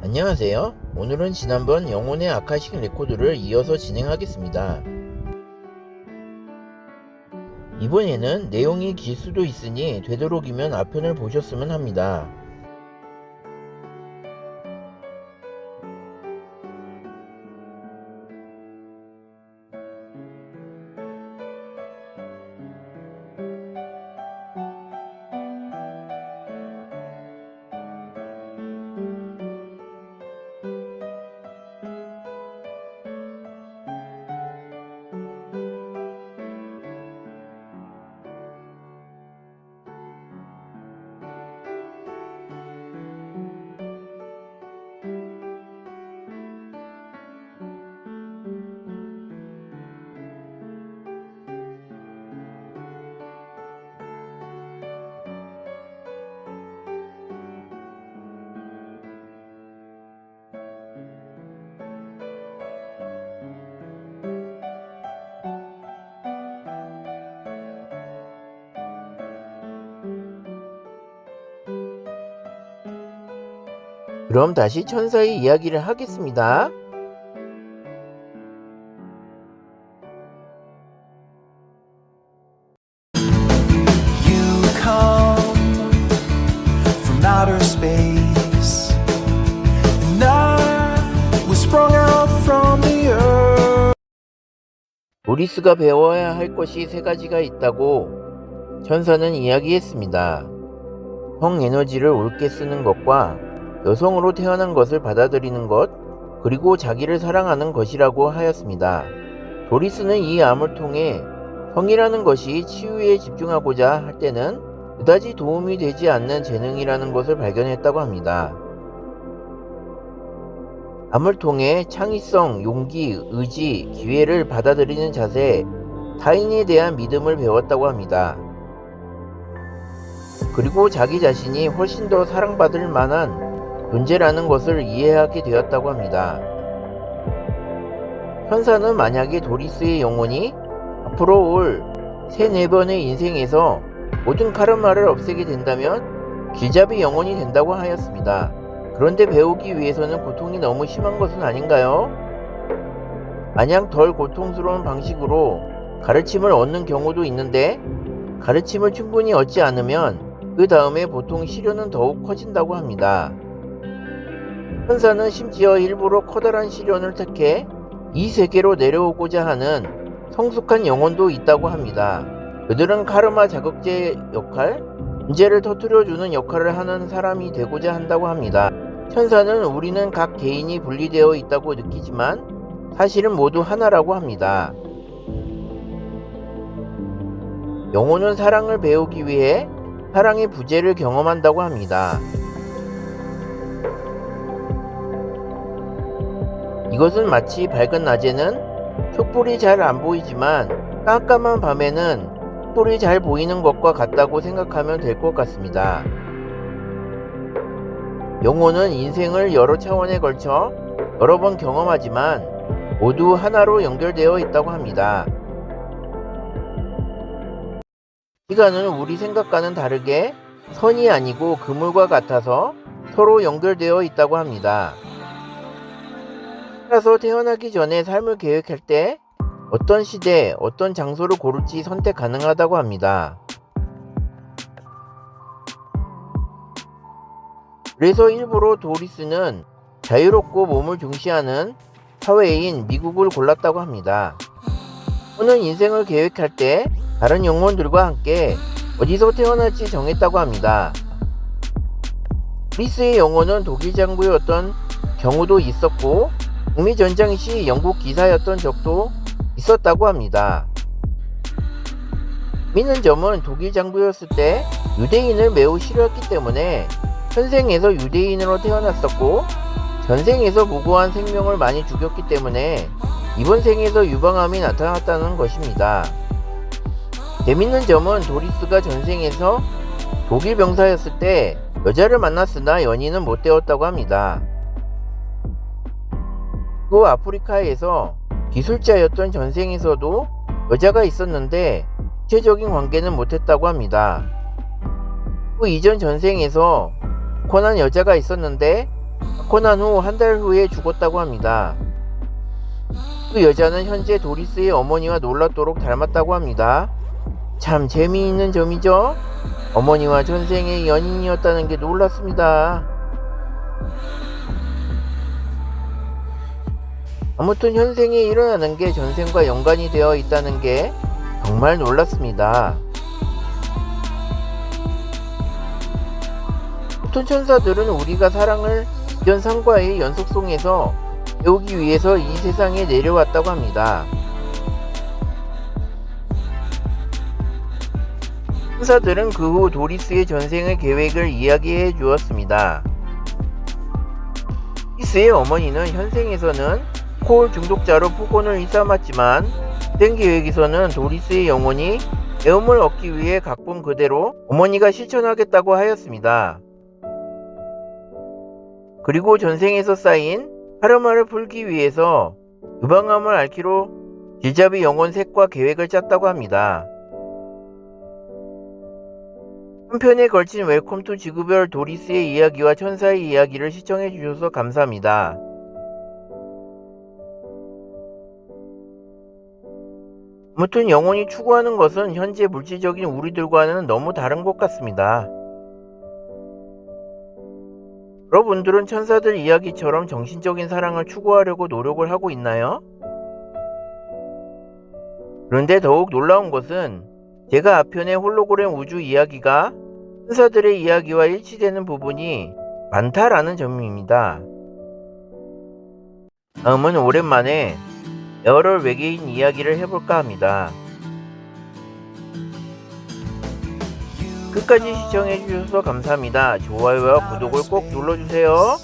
안녕하세요. 오늘은 지난번 영혼의 아카식 레코드를 이어서 진행하겠습니다. 이번에는 내용이 길 수도 있으니 되도록이면 앞편을 보셨으면 합니다. 그럼 다시 천사의 이야기를 하겠습니다. You come from outer space, and I was sprung out from the earth. 도리스가 배워야 할 것이 세 가지가 있다고 천사는 이야기했습니다. 성에너지를 옳게 쓰는 것과 여성으로 태어난 것을 받아들이는 것, 그리고 자기를 사랑하는 것이라고 하였습니다. 도리스는 이 암을 통해 성이라는 것이 치유에 집중하고자 할 때는 그다지 도움이 되지 않는 재능이라는 것을 발견했다고 합니다. 암을 통해 창의성, 용기, 의지, 기회를 받아들이는 자세, 타인에 대한 믿음을 배웠다고 합니다. 그리고 자기 자신이 훨씬 더 사랑받을 만한 존재라는 것을 이해하게 되었다고 합니다. 천사는 만약에 도리스의 영혼이 앞으로 올 3-4번의 인생에서 모든 카르마를 없애게 된다면 길잡이 영혼이 된다고 하였습니다. 그런데 배우기 위해서는 고통이 너무 심한 것은 아닌가요? 마냥 덜 고통스러운 방식으로 가르침을 얻는 경우도 있는데 가르침을 충분히 얻지 않으면 그 다음에 보통 시련은 더욱 커진다고 합니다. 천사는 심지어 일부러 커다란 시련을 택해 이 세계로 내려오고자 하는 성숙한 영혼도 있다고 합니다. 그들은 카르마 자극제 역할, 문제를 터뜨려주는 역할을 하는 사람이 되고자 한다고 합니다. 천사는 우리는 각 개인이 분리되어 있다고 느끼지만 사실은 모두 하나라고 합니다. 영혼은 사랑을 배우기 위해 사랑의 부재를 경험한다고 합니다. 이것은 마치 밝은 낮에는 촛불이 잘 안 보이지만 깜깜한 밤에는 촛불이 잘 보이는 것과 같다고 생각하면 될 것 같습니다. 영혼은 인생을 여러 차원에 걸쳐 여러 번 경험하지만 모두 하나로 연결되어 있다고 합니다. 시간은 우리 생각과는 다르게 선이 아니고 그물과 같아서 서로 연결되어 있다고 합니다. 따라서 태어나기 전에 삶을 계획할 때 어떤 시대, 어떤 장소를 고를지 선택 가능하다고 합니다. 그래서 일부러 도리스는 자유롭고 몸을 중시하는 사회인 미국을 골랐다고 합니다. 그는 인생을 계획할 때 다른 영혼들과 함께 어디서 태어날지 정했다고 합니다. 도리스의 영혼은 독일 장부였던 경우도 있었고 북미전쟁 시 영국 기사였던 적도 있었다고 합니다. 재미있는 점은 독일 장부였을 때 유대인을 매우 싫어했기 때문에 현생에서 유대인으로 태어났었고 전생에서 무고한 생명을 많이 죽였기 때문에 이번 생에서 유방암이 나타났다는 것입니다. 재밌는 점은 도리스가 전생에서 독일 병사였을 때 여자를 만났으나 연인은 못 되었다고 합니다. 그 아프리카에서 기술자였던 전생에서도 여자가 있었는데 구체적인 관계는 못했다고 합니다. 그 이전 전생에서 권한 여자가 있었는데 낳고 난 후 한 달 후에 죽었다고 합니다. 그 여자는 현재 도리스의 어머니와 놀랍도록 닮았다고 합니다. 참 재미있는 점이죠? 어머니와 전생의 연인이었다는 게 놀랍습니다. 아무튼 현생에 일어나는 게 전생과 연관이 되어 있다는 게 정말 놀랍습니다. 보통 천사들은 우리가 사랑을 이전 삶과의 연속성에서 배우기 위해서 이 세상에 내려왔다고 합니다. 천사들은 그 후 도리스의 전생의 계획을 이야기해 주었습니다. 도리스의 어머니는 현생에서는 알코올 중독자로 폭언을 일삼았지만 된 계획에서는 도리스의 영혼이 배움을 얻기 위해 각본 그대로 어머니가 실천하겠다고 하였습니다. 그리고 전생에서 쌓인 카르마를 풀기 위해서 유방암을 앓기로 길잡이 영혼 셋과 계획을 짰다고 합니다. 한 편에 걸친 웰컴 투 지구별 도리스의 이야기와 천사의 이야기를 시청해 주셔서 감사합니다. 아무튼 영혼이 추구하는 것은 현재 물질적인 우리들과는 너무 다른 것 같습니다. 여러분들은 천사들 이야기처럼 정신적인 사랑을 추구하려고 노력을 하고 있나요? 그런데 더욱 놀라운 것은 제가 앞편의 홀로그램 우주 이야기가 천사들의 이야기와 일치되는 부분이 많다라는 점입니다. 다음은 오랜만에 에어럴 외계인 이야기를 해볼까 합니다. 끝까지 시청해주셔서 감사합니다. 좋아요와 구독을 꼭 눌러주세요.